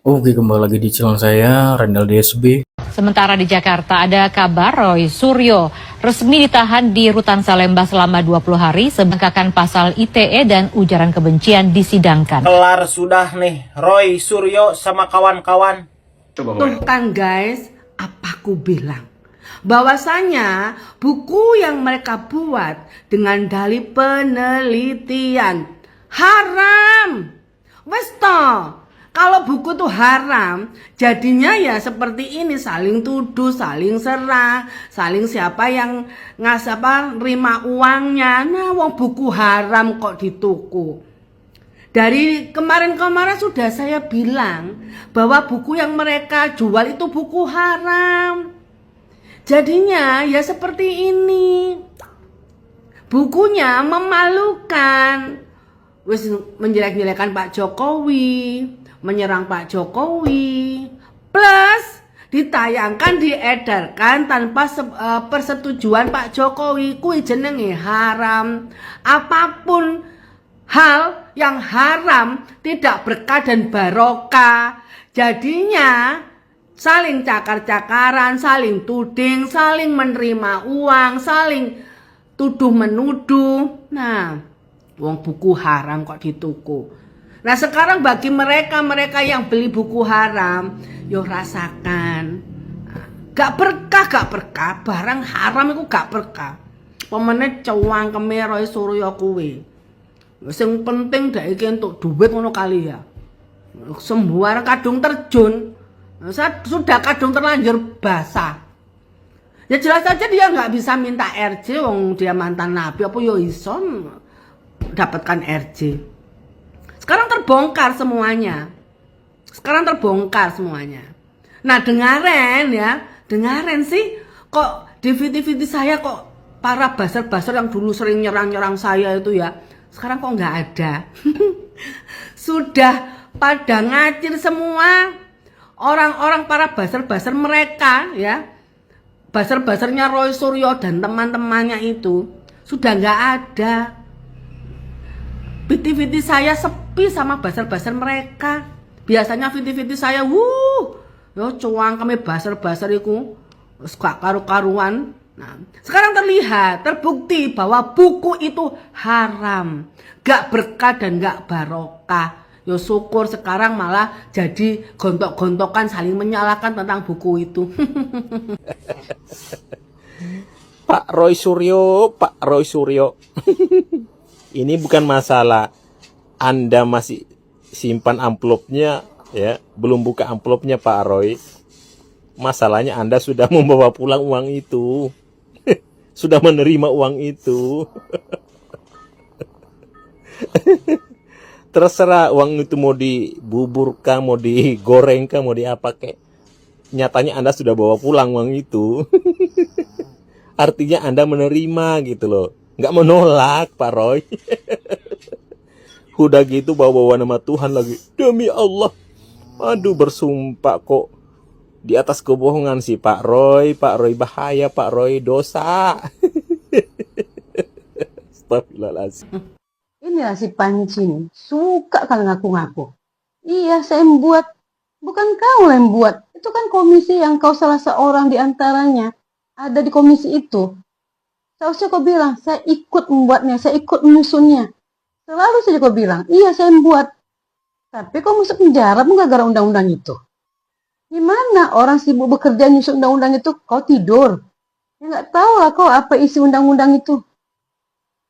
Oke, kembali lagi di channel saya, Rendal DSB. Sementara di Jakarta ada kabar Roy Suryo resmi ditahan di Rutan Salemba selama 20 hari sebangkakan pasal ITE dan ujaran kebencian disidangkan. Kelar sudah nih Roy Suryo sama kawan-kawan. Tuh kan guys, apa aku bilang? Bahwasanya buku yang mereka buat dengan dalih penelitian haram. Wes toh. Kalau buku tuh haram, jadinya ya seperti ini, saling tuduh, saling serang, saling siapa yang nerima uangnya. Nah, wong buku haram kok dituku. Dari kemarin-kemarin sudah saya bilang bahwa buku yang mereka jual itu buku haram. Jadinya ya seperti ini. Bukunya memalukan. Wis menjelek-jelekan Pak Jokowi, menyerang Pak Jokowi, plus ditayangkan, diedarkan tanpa persetujuan Pak Jokowi, kuwi jenenge haram. Apapun hal yang haram tidak berkah dan barokah. Jadinya saling cakar-cakaran, saling tuding, saling menerima uang, saling tuduh menuduh. Nah, wong buku haram kok dituku. Nah sekarang bagi mereka yang beli buku haram, yo rasakan, gak berkah, barang haram itu gak berkah. Pemene cewang Roy Suryo kuwi. Sing penting dak iki entuk duit ngono kali ya. Sembuar kadung terjun. Sudah kadung terlanjur basah. Ya jelas saja dia nggak bisa minta RJ, wong dia mantan nabi, apa yo iso dapatkan RJ. Sekarang terbongkar semuanya. Nah dengarin sih, kok di video saya kok para buzzer yang dulu sering nyerang saya itu ya, sekarang kok nggak ada. Sudah pada ngacir semua orang-orang para buzzer mereka ya, buzzer-buzzernya Roy Suryo dan teman-temannya itu sudah nggak ada. Video saya sepi sama buzzer mereka. Biasanya video saya yo cuang kami buzzer iku gak karu-karuan. Nah, sekarang terlihat, terbukti bahwa buku itu haram, gak berkah dan gak barokah. Yo syukur sekarang malah jadi gontok-gontokan saling menyalahkan tentang buku itu. Pak Roy Suryo. Ini bukan masalah Anda masih simpan amplopnya ya, belum buka amplopnya Pak Roy. Masalahnya Anda sudah membawa pulang uang itu. Sudah menerima uang itu. Terserah uang itu mau dibuburkah, mau digorengkah, mau diapa kek. Nyatanya Anda sudah bawa pulang uang itu. Artinya Anda menerima gitu loh. Nggak menolak Pak Roy. Udah gitu bawa-bawa nama Tuhan lagi. Demi Allah. Aduh bersumpah kok. Di atas kebohongan sih Pak Roy. Pak Roy bahaya, Pak Roy dosa. Astagfirullahaladzim. Inilah si Panci nih, suka kan ngaku-ngaku. Iya, saya yang buat. Bukan kau yang buat. Itu kan komisi yang kau salah seorang di antaranya. Ada di komisi itu. Seharusnya kau bilang, saya ikut membuatnya, saya ikut menyusunnya. Selalu saja kau bilang, iya saya membuat. Tapi kau masuk penjara pun gara-gara undang-undang itu. Gimana orang sibuk bekerja nyusun undang-undang itu, kau tidur? Ya nggak tahu lah kau apa isi undang-undang itu.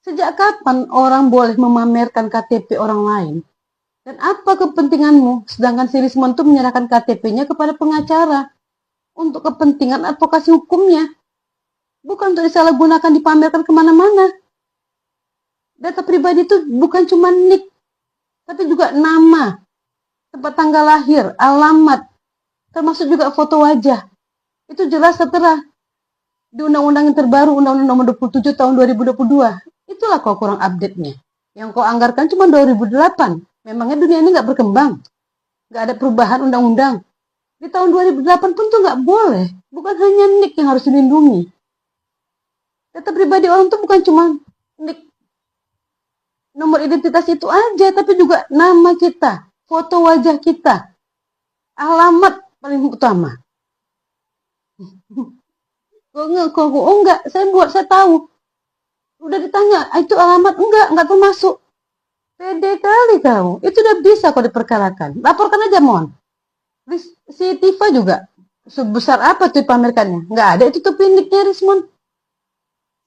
Sejak kapan orang boleh memamerkan KTP orang lain? Dan apa kepentinganmu? Sedangkan si Risman itu menyerahkan KTP-nya kepada pengacara. Untuk kepentingan advokasi hukumnya. Bukan untuk disalahgunakan, dipamerkan kemana-mana. Data pribadi itu bukan cuma nik, tapi juga nama, tempat tanggal lahir, alamat, termasuk juga foto wajah. Itu jelas tertera di undang-undang yang terbaru, Undang-Undang Nomor 27 Tahun 2022. Itulah kau kurang update-nya. Yang kau anggarkan cuma 2008. Memangnya dunia ini nggak berkembang? Nggak ada perubahan undang-undang? Di tahun 2008 pun tuh nggak boleh. Bukan hanya nik yang harus dilindungi. Data pribadi orang tuh bukan cuma nik, nomor identitas itu aja, tapi juga nama kita, foto wajah kita, alamat paling utama. Oh enggak, saya tahu. Udah ditanya, itu alamat enggak termasuk. Pede kali kau. Itu udah bisa kau diperkarakan. Laporkan aja Mon. Si Tifa juga. Sebesar apa tuh pamerkannya? Enggak ada itu tuh pindiknya Rismon.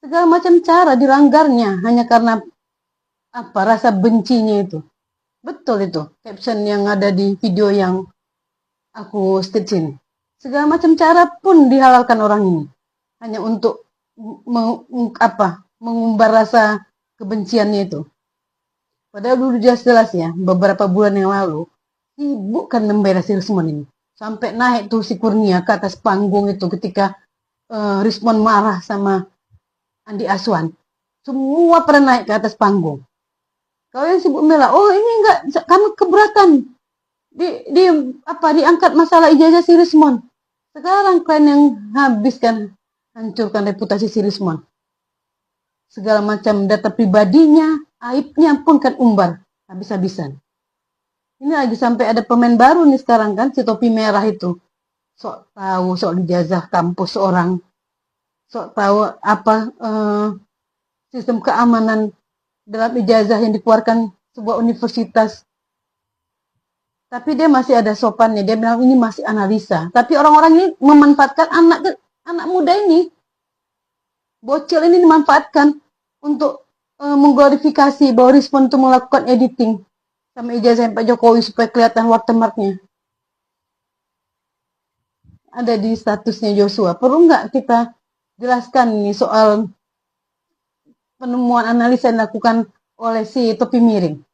Segala macam cara dilanggarnya hanya karena apa rasa bencinya itu. Betul itu caption yang ada di video yang aku stitch ini. Segala macam cara pun dihalalkan orang ini hanya untuk mengumbar rasa kebenciannya itu. Padahal dulu jelas ya beberapa bulan yang lalu sibuk kan membela si Rismon ini. Sampai naik tuh si Kurnia ke atas panggung itu ketika Rismon marah sama Andi Aswan. Semua pada naik ke atas panggung. Kalau yang sibuk membela, oh ini enggak, kami keberatan. Diangkat masalah ijazah si Rismon. Sekarang kalian yang habiskan, hancurkan reputasi si Rismon. Segala macam data pribadinya, aibnya pun kan umbar habis-habisan. Ini lagi sampai ada pemain baru nih sekarang kan, si topi merah itu. Sok tahu soal ijazah kampus orang. Sok tahu sistem keamanan dalam ijazah yang dikeluarkan sebuah universitas. Tapi dia masih ada sopannya. Dia bilang ini masih analisa. Tapi orang-orang ini memanfaatkan anak muda ini. Bocil ini dimanfaatkan untuk mengglorifikasi bahwa Rismon itu melakukan editing sama ijazah Pak Jokowi supaya kelihatan watermarknya. Ada di statusnya Joshua. Perlu nggak kita jelaskan nih soal penemuan analisa yang dilakukan oleh si topi miring?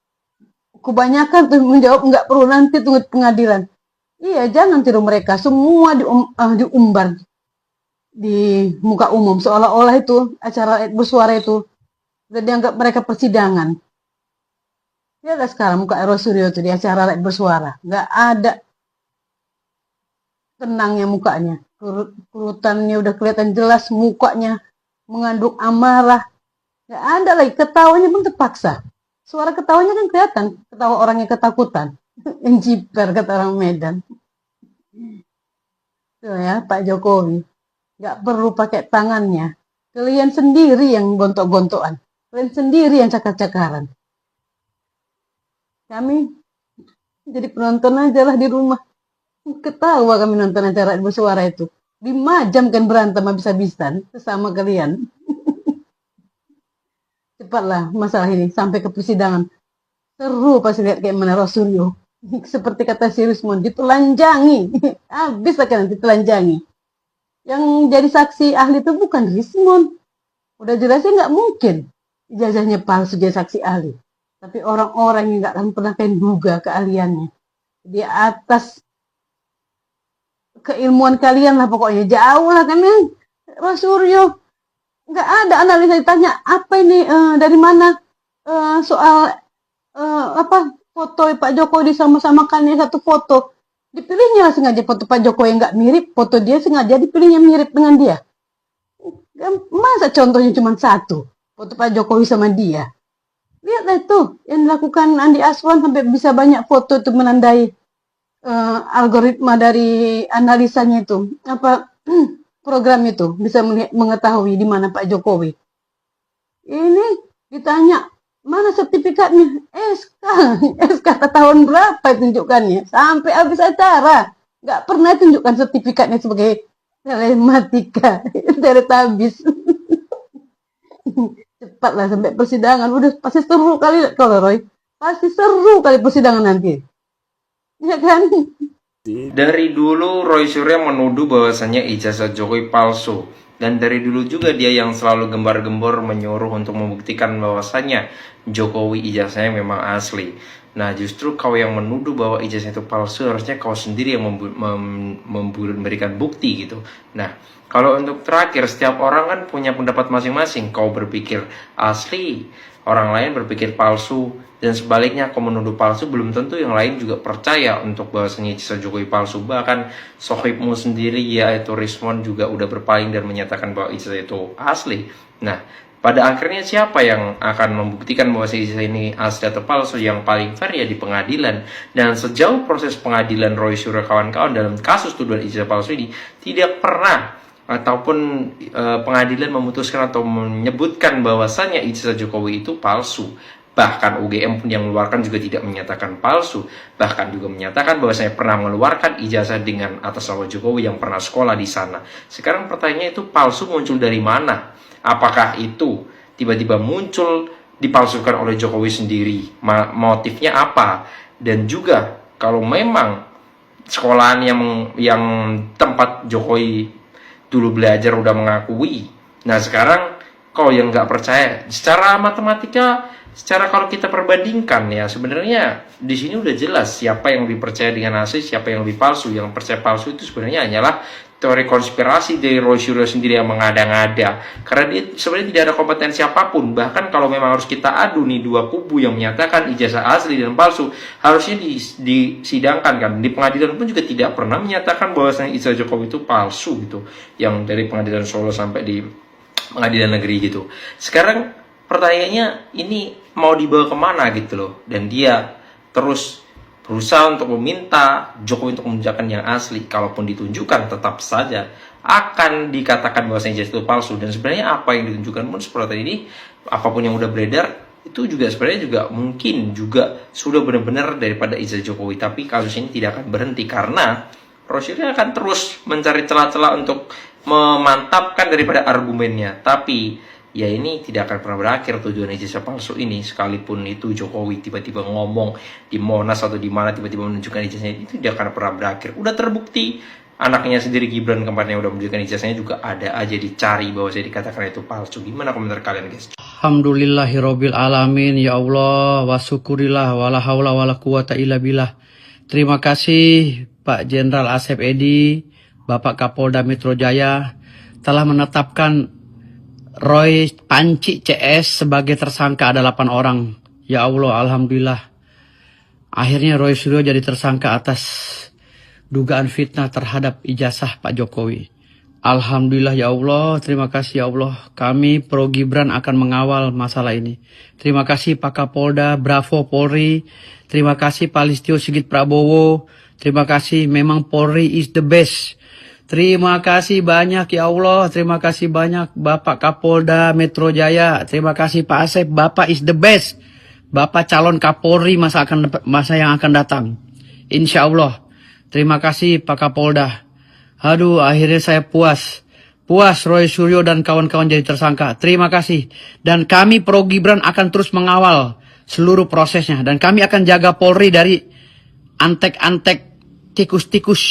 Kebanyakan tuh menjawab nggak perlu, nanti tunggu pengadilan. Iya, jangan tiru mereka. Semua diumbar di muka umum seolah-olah itu acara bersuara itu udah dianggap mereka persidangan. Ya ada sekarang muka Roy Suryo itu di acara bersuara, nggak ada tenangnya mukanya, kerutannya udah kelihatan jelas, mukanya mengandung amarah, nggak ada lagi, ketawanya pun terpaksa. Suara ketawanya kan kelihatan, ketawa orang yang ketakutan, yang jiper kata orang Medan. Tuh ya Pak Jokowi, nggak perlu pakai tangannya, kalian sendiri yang gontok-gontokan. Kalian sendiri yang cakar-cakaran. Kami jadi penonton aja lah di rumah. Ketawa kami nonton acara bersuara itu. 5 jam kan berantem habis-habisan sesama kalian. Cepatlah masalah ini sampai ke persidangan. Seru pas lihat kayak mana Roy Suryo. Seperti kata si Rismon, ditelanjangi. Habis akan ditelanjangi. Yang jadi saksi ahli itu bukan Rismon. Udah jelasnya nggak mungkin ijazahnya palsu jadi saksi ahli. Tapi orang-orang yang nggak akan pernah duga keahliannya. Di atas keilmuan kalian lah pokoknya. Jauh lah kan Roy Suryo. Nggak ada analisa, ditanya apa ini dari mana soal foto Pak Jokowi disama-samakannya satu foto. Dipilihnya lah sengaja foto Pak Jokowi yang nggak mirip, foto dia sengaja dipilihnya mirip dengan dia. Masa contohnya cuma satu, foto Pak Jokowi sama dia. Lihatlah itu yang dilakukan Andi Aswan sampai bisa banyak foto itu menandai algoritma dari analisanya itu. Program itu bisa mengetahui di mana Pak Jokowi. Ini ditanya, mana sertifikatnya? SK tahun berapa tunjukkannya? Sampai habis acara. Nggak pernah tunjukkan sertifikatnya sebagai telematika. Teletabis. Cepatlah sampai persidangan. Udah pasti seru kali kalau Roy. Pasti seru kali persidangan nanti. Ya kan? Dari dulu Roy Suryo menuduh bahwasannya ijazah Jokowi palsu. Dan dari dulu juga dia yang selalu gembar-gembor menyuruh untuk membuktikan bahwasannya Jokowi ijazahnya memang asli. Nah justru kau yang menuduh bahwa ijazah itu palsu, harusnya kau sendiri yang memberikan bukti gitu. Nah kalau untuk terakhir, setiap orang kan punya pendapat masing-masing. Kau berpikir asli, orang lain berpikir palsu. Dan sebaliknya, kau menuduh palsu, belum tentu yang lain juga percaya untuk bahwasanya ijazah Jokowi palsu. Bahkan sohibmu sendiri yaitu Rismon juga udah berpaling dan menyatakan bahwa ijazah itu asli. Nah Pada akhirnya siapa yang akan membuktikan bahwa ijazah ini asli atau palsu? Yang paling fair ya di pengadilan. Dan sejauh proses pengadilan Roy Suryo kawan-kawan dalam kasus tuduhan ijazah palsu ini tidak pernah ataupun pengadilan memutuskan atau menyebutkan bahwasannya ijazah Jokowi itu palsu. Bahkan UGM pun yang mengeluarkan juga tidak menyatakan palsu. Bahkan juga menyatakan bahwasanya pernah mengeluarkan ijazah dengan atas nama Jokowi yang pernah sekolah di sana. Sekarang pertanyaannya, itu palsu muncul dari mana? Apakah itu tiba-tiba muncul dipalsukan oleh Jokowi sendiri? Motifnya apa? Dan juga kalau memang sekolahan yang tempat Jokowi dulu belajar udah mengakui, nah sekarang kalau yang nggak percaya secara matematika, secara kalau kita perbandingkan ya, sebenarnya di sini udah jelas siapa yang lebih percaya dengan asli, siapa yang lebih palsu. Yang percaya palsu itu sebenarnya hanyalah teori konspirasi dari Roy Suryo sendiri yang mengada-ngada, karena dia sebenarnya tidak ada kompetensi apapun. Bahkan kalau memang harus kita adu nih dua kubu yang menyatakan ijazah asli dan palsu, harusnya disidangkan kan. Di pengadilan pun juga tidak pernah menyatakan bahwasanya ijazah Jokowi itu palsu gitu, yang dari pengadilan Solo sampai di pengadilan negeri gitu. Sekarang pertanyaannya, ini mau dibawa kemana gitu loh. Dan dia terus berusaha untuk meminta Jokowi untuk menunjukkan yang asli. Kalaupun ditunjukkan, tetap saja akan dikatakan bahwasanya ijazah itu palsu. Dan sebenarnya apa yang ditunjukkan pun seperti ini, apapun yang udah beredar, itu juga sebenarnya juga mungkin juga sudah benar-benar daripada ijazah Jokowi. Tapi kasus ini tidak akan berhenti, karena Rosyidnya akan terus mencari celah-celah untuk memantapkan daripada argumennya. Tapi ya ini tidak akan pernah berakhir tujuan ijazah palsu ini. Sekalipun itu Jokowi tiba-tiba ngomong di Monas atau di mana tiba-tiba menunjukkan ijazahnya, itu tidak akan pernah berakhir. Udah terbukti, anaknya sendiri Gibran kemarin udah menunjukkan ijazahnya juga ada aja dicari bahwa saya dikatakan itu palsu. Gimana komentar kalian guys? Alhamdulillahirabbil alamin, ya Allah, wa syukurillah, wala haula wala quwata illa billah. Terima kasih Pak Jenderal Asep Edi, Bapak Kapolda Metro Jaya telah menetapkan Roy Panci CS sebagai tersangka. Ada 8 orang. Ya Allah, alhamdulillah. Akhirnya Roy Suryo jadi tersangka atas dugaan fitnah terhadap ijazah Pak Jokowi. Alhamdulillah ya Allah, terima kasih ya Allah. Kami Pro Gibran akan mengawal masalah ini. Terima kasih Pak Kapolda, bravo Polri. Terima kasih Pak Listio Sigit Prabowo. Terima kasih, memang Polri is the best. Terima kasih banyak ya Allah, terima kasih banyak Bapak Kapolda Metro Jaya. Terima kasih Pak Asep, Bapak is the best. Bapak calon Kapolri masa yang akan datang. Insya Allah. Terima kasih Pak Kapolda. Aduh, akhirnya saya puas. Puas Roy Suryo dan kawan-kawan jadi tersangka. Terima kasih. Dan kami Pro Gibran akan terus mengawal seluruh prosesnya. Dan kami akan jaga Polri dari antek-antek tikus-tikus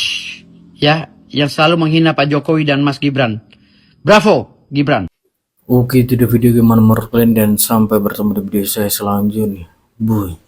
ya, yang selalu menghina Pak Jokowi dan Mas Gibran. Bravo, Gibran. Oke, itu dia video gimana menurut kalian, dan sampai bertemu di video saya selanjutnya. Bye.